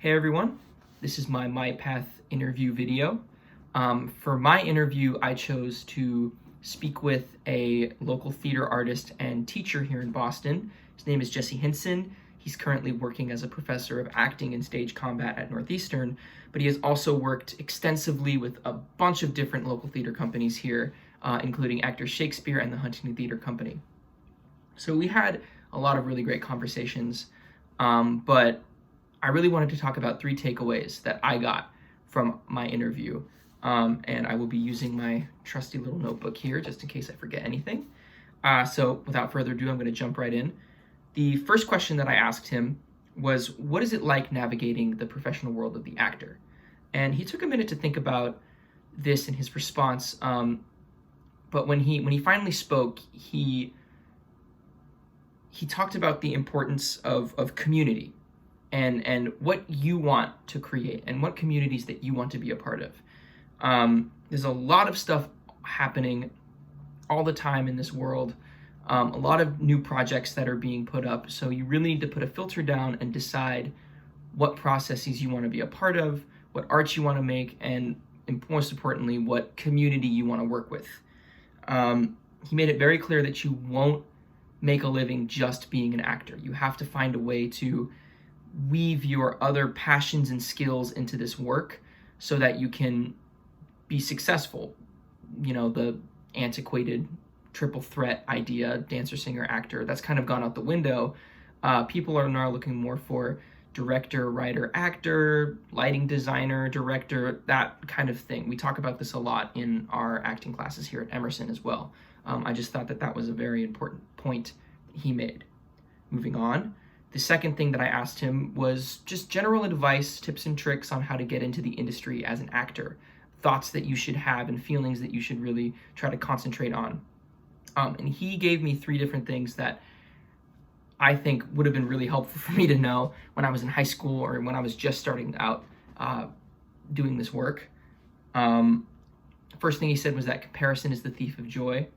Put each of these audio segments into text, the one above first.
Hey everyone, this is my MyPath interview video. For my interview, I chose to speak with a local theater artist and teacher here in Boston. His name is Jesse Hinson. He's currently working as a professor of acting and stage combat at Northeastern, but he has also worked extensively with a bunch of different local theater companies here, including Actors Shakespeare and the Huntington Theater Company. So we had a lot of really great conversations, but I really wanted to talk about 3 takeaways that I got from my interview. And I will be using my trusty little notebook here just in case I forget anything. So without further ado, I'm going to jump right in. The first question that I asked him was, what is it like navigating the professional world of the actor? And he took a minute to think about this in his response. But when he finally spoke, he talked about the importance of community and what you want to create and what communities that you want to be a part of. There's a lot of stuff happening all the time in this world, a lot of new projects that are being put up. So you really need to put a filter down and decide what processes you want to be a part of, what art you want to make, and most importantly, what community you want to work with. He made it very clear that you won't make a living just being an actor. You have to find a way to weave your other passions and skills into this work so that you can be successful. You know, the antiquated triple threat idea, dancer, singer, actor, that's kind of gone out the window. People are now looking more for director, writer, actor, lighting designer, director, that kind of thing. We talk about this a lot in our acting classes here at Emerson as well. I just thought that was a very important point he made. Moving on. The second thing that I asked him was just general advice, tips and tricks on how to get into the industry as an actor, thoughts that you should have and feelings that you should really try to concentrate on. And he gave me 3 different things that I think would have been really helpful for me to know when I was in high school or when I was just starting out doing this work. First thing he said was that comparison is the thief of joy.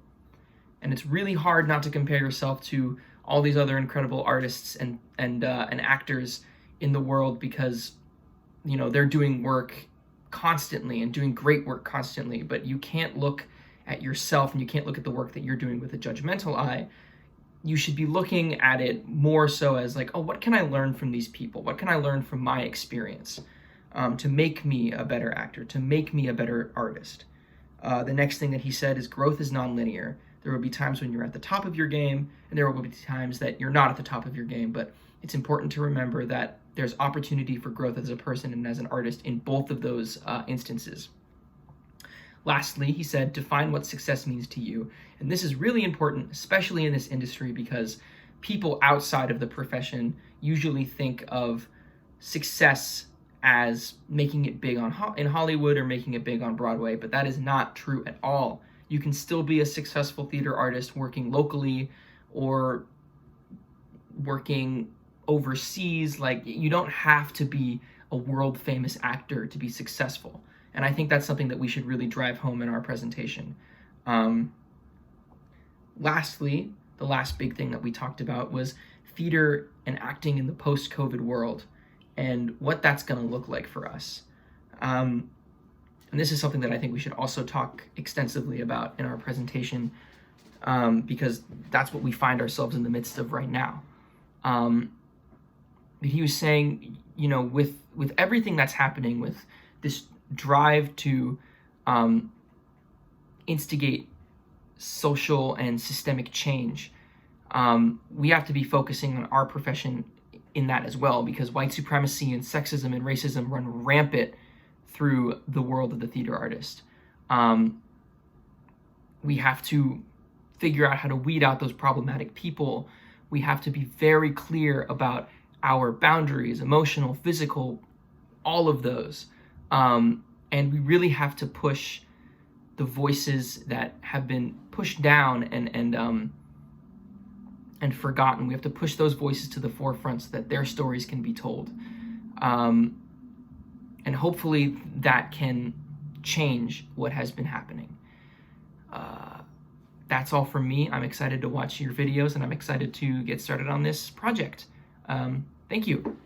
And it's really hard not to compare yourself to all these other incredible artists and actors in the world because, you know, they're doing work constantly and doing great work constantly, but you can't look at yourself and you can't look at the work that you're doing with a judgmental eye. You should be looking at it more so as like, oh, what can I learn from these people? What can I learn from my experience to make me a better actor, to make me a better artist? The next thing that he said is growth is nonlinear. There will be times when you're at the top of your game, and there will be times that you're not at the top of your game, but it's important to remember that there's opportunity for growth as a person and as an artist in both of those instances. Lastly, he said, define what success means to you. And this is really important, especially in this industry, because people outside of the profession usually think of success as making it big in Hollywood or making it big on Broadway, but that is not true at all. You can still be a successful theater artist working locally or working overseas. Like, you don't have to be a world famous actor to be successful. And I think that's something that we should really drive home in our presentation. Lastly, the last big thing that we talked about was theater and acting in the post-COVID world and what that's going to look like for us. And this is something that I think we should also talk extensively about in our presentation because that's what we find ourselves in the midst of right now. But he was saying, you know, with everything that's happening, with this drive to instigate social and systemic change, we have to be focusing on our profession in that as well, because white supremacy and sexism and racism run rampant through the world of the theater artist. We have to figure out how to weed out those problematic people. We have to be very clear about our boundaries, emotional, physical, all of those. And we really have to push the voices that have been pushed down and forgotten. We have to push those voices to the forefront so that their stories can be told. And hopefully that can change what has been happening. That's all from me. I'm excited to watch your videos and I'm excited to get started on this project. Thank you.